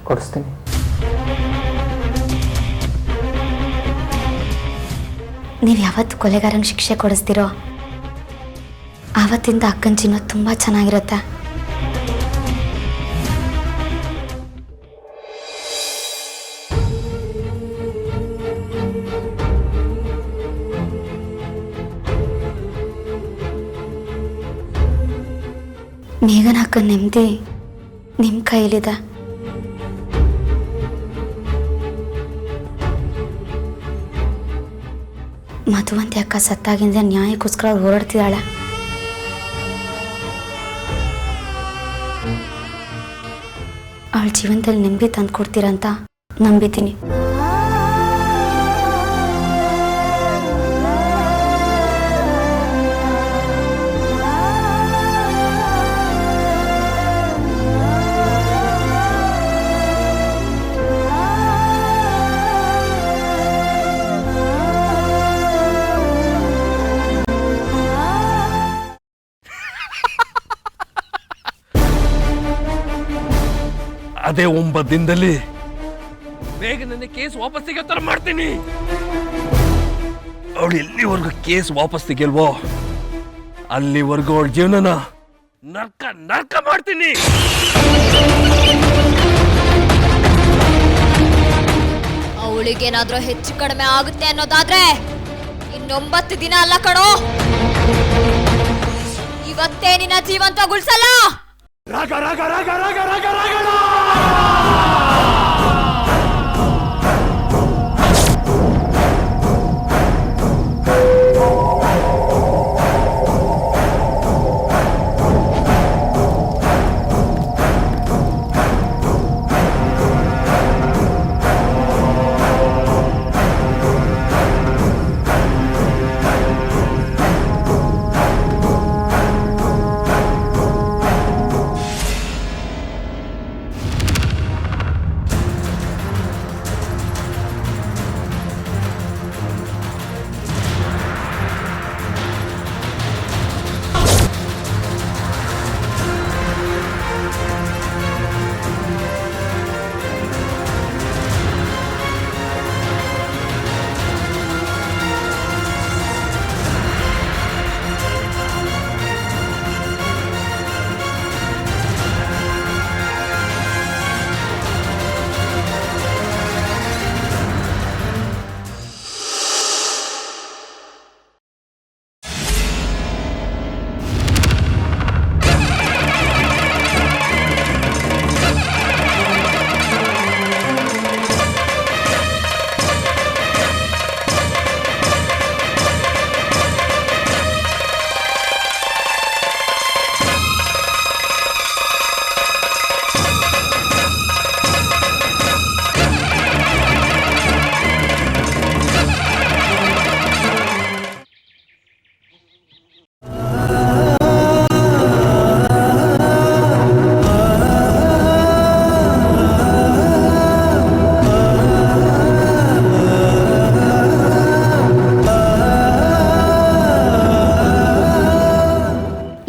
ಕೊಡಿಸ್ತೀನಿ. ನೀವು ಯಾವತ್ತು ಕೊಲೆಗಾರಂಗೆ ಶಿಕ್ಷೆ ಕೊಡಿಸ್ತೀರೋ ಆವತ್ತಿಂದ ಅಕ್ಕನ ಜೀವನ ತುಂಬ ಚೆನ್ನಾಗಿರುತ್ತೆ. ಮೇಘನ ಅಕ್ಕನ ನೆಮ್ಮದಿ ನಿಮ್ಮ ಕೈಲಿದೆ. ಮಧುವಂತಿ ಅಕ್ಕ ಸತ್ತಾಗಿಂದ ನ್ಯಾಯಕ್ಕೋಸ್ಕರ ಹೋರಾಡ್ತಿದ್ದಾಳೆ. ಅವಳ ಜೀವನದಲ್ಲಿ ನೆಮ್ಮದಿ ತಂದು ಕೊಡ್ತೀರಂತ ನಂಬಿದ್ದೀನಿ. ಅದೇ 9 ದಿನದಲ್ಲಿ ಬೇಗ ನನ್ನ ಕೇಸ್ ವಾಪಸ್ ತೆಗೆಯೋ ತರ ಮಾಡ್ತೀನಿ. ಅವಳು ಎಲ್ಲಿವರೆಗೂ ಕೇಸ್ ವಾಪಸ್ ತೆಗೆಯಲ್ವೋ ಅಲ್ಲಿವರೆಗೂ ಅವಳ ಜೀವನನ ನರ್ಕ ನರ್ಕ ಮಾಡ್ತೀನಿ. ಅವಳಿಗೇನಾದ್ರೂ ಹೆಚ್ಚು ಕಡಿಮೆ ಆಗುತ್ತೆ ಅನ್ನೋದಾದ್ರೆ ಇನ್ನೊಂಬತ್ತು ದಿನ ಅಲ್ಲ ಕಣೋ, ಇವತ್ತೇ ನಿನ್ನ ಜೀವಂತಗೊಳಿಸಲ್ಲ. ರಾಗ ರಾಗ ರಾಗ ರಾಗ ರಾಗ ರಾಗಣ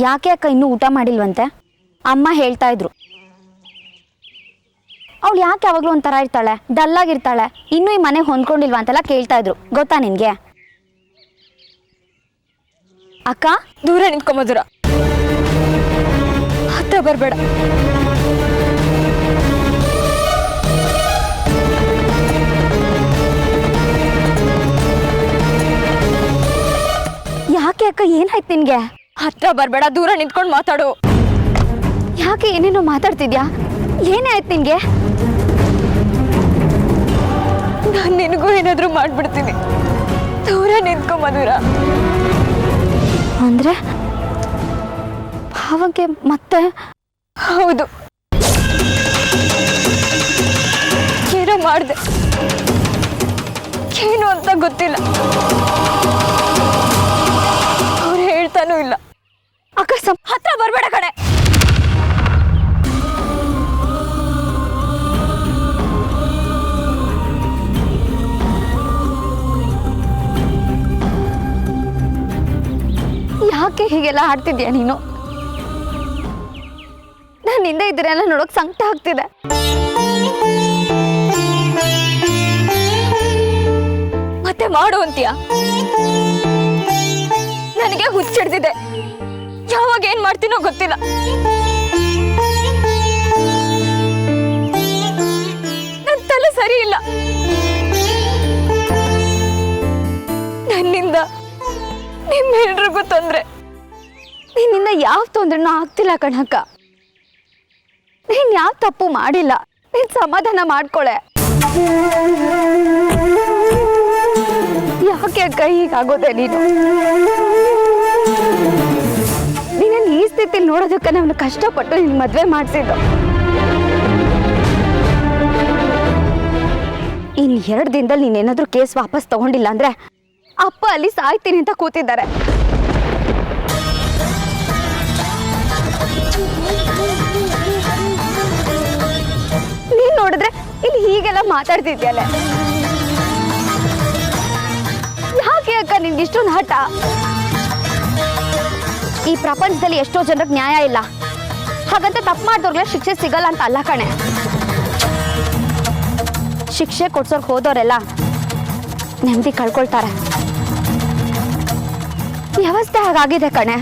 ಯಾಕೆ ಅಕ್ಕ ಇನ್ನೂ ಊಟ ಮಾಡಿಲ್ವಂತೆ? ಅಮ್ಮ ಹೇಳ್ತಾ ಇದ್ರು. ಅವಳು ಯಾಕೆ ಯಾವಾಗಲೂ ಒಂಥರ ಇರ್ತಾಳೆ, ಡಲ್ಲಾಗಿರ್ತಾಳೆ, ಇನ್ನೂ ಈ ಮನೆಗೆ ಹೊಂದ್ಕೊಂಡಿಲ್ವಾ ಅಂತೆಲ್ಲ ಕೇಳ್ತಾ ಇದ್ರು. ಗೊತ್ತಾ ನಿನಗೆ? ಅಕ್ಕ ದೂರ ನಿಂತ್ಕೊಂಬದುರ, ಹತ್ರ ಬರಬೇಡ. ಯಾಕೆ ಅಕ್ಕ, ಏನಾಯ್ತು ನಿನಗೆ? ಹತ್ರ ಬರಬೇಡ, ದೂರ ನಿಂತ್ಕೊಂಡು ಮಾತಾಡು. ಯಾಕೆ ಏನೇನೋ ಮಾತಾಡ್ತಿದ್ಯಾ? ಏನೇ ಆಯ್ತು ನಿನಗೆ? ನಾನು ನಿನಗೂ ಏನಾದರೂ ಮಾಡ್ಬಿಡ್ತೀನಿ, ದೂರ ನಿಂತ್ಕೊಂಬದುರ. ಅಂದ್ರೆ ಭಾವಕ್ಕೆ ಮತ್ತೆ? ಹೌದು, ಏನೋ ಮಾಡಿದೆ, ಏನು ಅಂತ ಗೊತ್ತಿಲ್ಲ, ಅವ್ರು ಹೇಳ್ತಾನೂ ಇಲ್ಲ. ಅಕ್ಕ ಹತ್ರ ಬರಬೇಡ ಕಡೆ. ಯಾಕೆ ಹೀಗೆಲ್ಲ ಆಡ್ತಿದ್ಯಾ ನೀನು? ನಾನು ಹಿಂದೆ ಇದ್ರೆ ಎಲ್ಲ ನೋಡೋಕೆ ಸಂಕಟ ಆಗ್ತಿದೆ. ಮತ್ತೆ ಮಾಡು ಅಂತೀಯ? ನನಗೆ ಹುಚ್ಚಿಡ್ದಿದೆ. ಯಾವಾಗ ಏನ್ ಮಾಡ್ತೀನೋ ಗೊತ್ತಿಲ್ಲ. ನನ್ನ ತಲೆ ಸರಿ ಇಲ್ಲ. ನನ್ನಿಂದ ನಿಮ್ಮೆಲ್ರಿಗೂ ತೊಂದ್ರೆ. ನಿನ್ನಿಂದ ಯಾವ ತೊಂದ್ರೆನೂ ಆಗ್ತಿಲ್ಲ ಕಣಕ್ಕ. ನೀನ್ ಯಾವ ತಪ್ಪು ಮಾಡಿಲ್ಲ. ನೀನ್ ಸಮಾಧಾನ ಮಾಡ್ಕೊಳೆ. ಯಾಕೆ ಅಕ್ಕ ಹೀಗಾಗೋದೆ ನೀನು? ನೀನನ್ನು ಈ ಸ್ಥಿತಿಲಿ ನೋಡೋದಕ್ಕೆ ನಾನು ಕಷ್ಟಪಟ್ಟು ನಿನ್ ಮದ್ವೆ ಮಾಡ್ತಿದ್ದು. ಇನ್ 2 ದಿನದಲ್ಲಿ ನೀನೇನಾದ್ರೂ ಕೇಸ್ ವಾಪಸ್ ತಗೊಂಡಿಲ್ಲ ಅಂದ್ರೆ ಅಪ್ಪ ಅಲ್ಲಿ ಸಾಯ್ತೀನಿ ಅಂತ ಕೂತಿದ್ದಾರೆ. ನೀನ್ ನೋಡಿದ್ರೆ ಇಲ್ಲಿ ಹೀಗೆಲ್ಲ ಮಾತಾಡ್ತಿದ್ಯಲ್ಲ. ಯಾಕೆ ಅಕ್ಕ ನಿನ್ಗೆ ಇಷ್ಟೊಂದು ಹಠ? ಈ ಪ್ರಪಂಚದಲ್ಲಿ ಎಷ್ಟೋ ಜನರಿಗೆ ನ್ಯಾಯ ಇಲ್ಲ. ಹಾಗಂತ ತಪ್ಪು ಮಾಡಿದವ್ರಿಗೆ ಶಿಕ್ಷೆ ಸಿಗಲ್ಲ ಅಂತ ಅಲ್ಲ ಕಣೆ. ಶಿಕ್ಷೆ ಕೊಡ್ಸೋರ್ಗೆ ಹೋದವರೆಲ್ಲ ನೆಮ್ಮದಿ ಕಳ್ಕೊಳ್ತಾರೆ. ವ್ಯವಸ್ಥೆ ಹಾಗಾಗಿದೆ ಕಣೆ.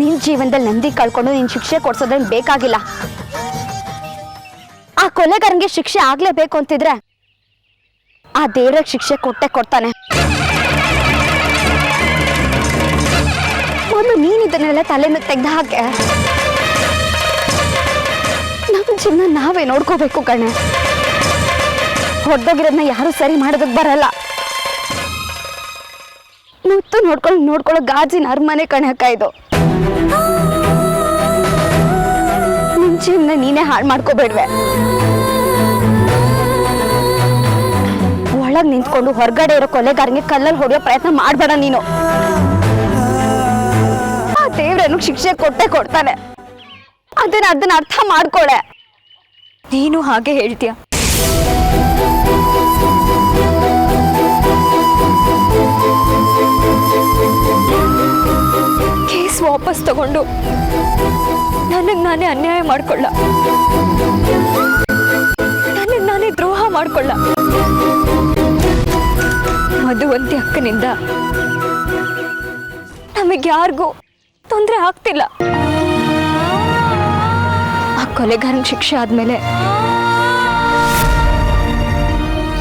ನಿನ್ ಜೀವನದಲ್ಲಿ ನೆಮ್ಮದಿ ಕಳ್ಕೊಂಡು ನಿನ್ ಶಿಕ್ಷೆ ಕೊಡ್ಸೋದ್ರಲ್ಲಿ ಬೇಕಾಗಿಲ್ಲ. ಆ ಕೊಲೆಗಾರನಿಗೆ ಶಿಕ್ಷೆ ಆಗ್ಲೇಬೇಕು ಅಂತಿದ್ರೆ ಆ ದೇವ್ರಿಗೆ ಶಿಕ್ಷೆ ಕೊಟ್ಟೆ ಕೊಡ್ತಾನೆ. ಮೊದಲು ನೀನ್ ಇದನ್ನೆಲ್ಲ ತಲೆಯಿಂದ ತೆಗ್ದು ಹಾಕೆ. ನಮ್ಮ ಜೀವನ ನಾವೇ ನೋಡ್ಕೋಬೇಕು ಕಣೆ. ಹೊಡೆದೋಗಿರೋದನ್ನ ಯಾರು ಸರಿ ಮಾಡೋದಕ್ಕೆ ಬರಲ್ಲ. ಮುತ್ತು ನೋಡ್ಕೊಳ್ಳೋ ಗಾಜಿನ ಅರಮನೆ ಕಣೆ ಅಕ್ಕ ಇದು. ನಿನ್ ಜೀವನ ನೀನೇ ಹಾಳು ಮಾಡ್ಕೋಬೇಡ್ವೆ. ಒಳಗ್ ನಿಂತ್ಕೊಂಡು ಹೊರಗಡೆ ಇರೋ ಕೊಲೆಗಾರನಿಗೆ ಕಲ್ಲಲ್ಲಿ ಹೊಡೆಯೋ ಪ್ರಯತ್ನ ಮಾಡ್ಬೇಡ ನೀನು. ಆ ದೇವ್ರೇನು ಶಿಕ್ಷೆ ಕೊಟ್ಟೆ ಕೊಡ್ತಾನೆ. ಅದನ್ನ ಅರ್ಥ ಮಾಡ್ಕೊಳೆ. ನೀನು ಹಾಗೆ ಹೇಳ್ತೀಯ. ಕೇಸ್ ವಾಪಸ್ ತಗೊಂಡು ನನಗ್ ನಾನೇ ಅನ್ಯಾಯ ಮಾಡ್ಕೊಳ್ಳ, ನನಗ್ ನಾನೇ ದ್ರೋಹ ಮಾಡ್ಕೊಳ್ಳ. ಮಧುವಂತಿ ಅಕ್ಕನಿಂದ ನಮಗ್ಯಾರಿಗೂ ತೊಂದರೆ ಆಗ್ತಿಲ್ಲ. ಆ ಕೊಲೆಗಾರನ ಶಿಕ್ಷೆ ಆದ್ಮೇಲೆ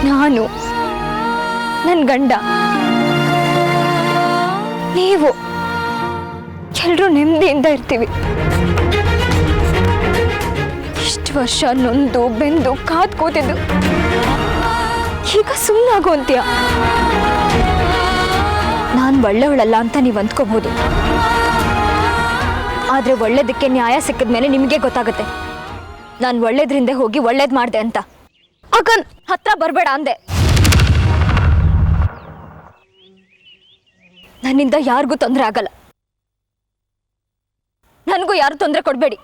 ನಾನು, ನನ್ನ ಗಂಡ, ನೀವು ಎಲ್ರೂ ನೆಮ್ಮದಿಯಿಂದ ಇರ್ತೀವಿ. ಇಷ್ಟು ವರ್ಷ ನೊಂದು ಬೆಂದು ಕಾದ್ ಕೂತಿದ್ದು ಈಗ ಸುಮ್ಮನಾಗು ಅಂತೀಯ. ನಾನು ಒಳ್ಳೆಯವಳಲ್ಲ ಅಂತ ನೀವು ಅಂದ್ಕೋಬಹುದು. ಆದ್ರೆ ಒಳ್ಳೇದಕ್ಕೆ ನ್ಯಾಯ ಸಿಕ್ಕಿದ್ಮೇಲೆ ನಿಮಗೆ ಗೊತ್ತಾಗುತ್ತೆ ನಾನು ಒಳ್ಳೇದ್ರಿಂದ ಹೋಗಿ ಒಳ್ಳೇದ್ ಮಾಡ್ದೆ ಅಂತ. ಅಕ್ಕನ್ ಹತ್ರ ಬರಬೇಡ ಅಂದೆ. ನನ್ನಿಂದ ಯಾರಿಗೂ ತೊಂದರೆ ಆಗಲ್ಲ. ನನಗೂ ಯಾರು ತೊಂದರೆ ಕೊಡಬೇಡಿ.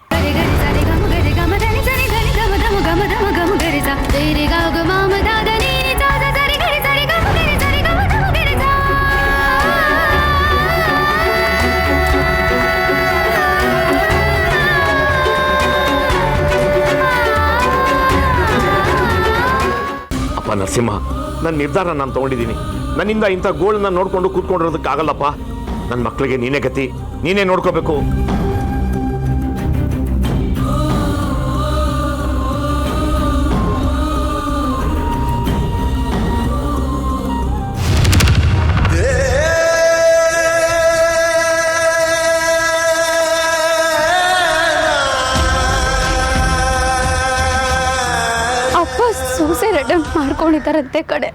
ಅಪ್ಪ ನರಸಿಂಹ, ನನ್ನ ನಿರ್ಧಾರ ನಾನು ತಗೊಂಡಿದ್ದೀನಿ. ನನ್ನಿಂದ ಇಂಥ ಗೋಳನ್ನ ನೋಡ್ಕೊಂಡು ಕೂತ್ಕೊಂಡಿರೋದಕ್ಕಾಗಲ್ಲಪ್ಪ. ನನ್ನ ಮಕ್ಕಳಿಗೆ ನೀನೇ ಗತಿ, ನೀನೇ ನೋಡ್ಕೋಬೇಕು. ಅಪ್ಪ ಸೂಸೈಡ್ ಅಟೆಂಪ್ಟ್ ಮಾಡ್ಕೊಂಡಿದ್ದಾರಂತೆ ಕಡೆ.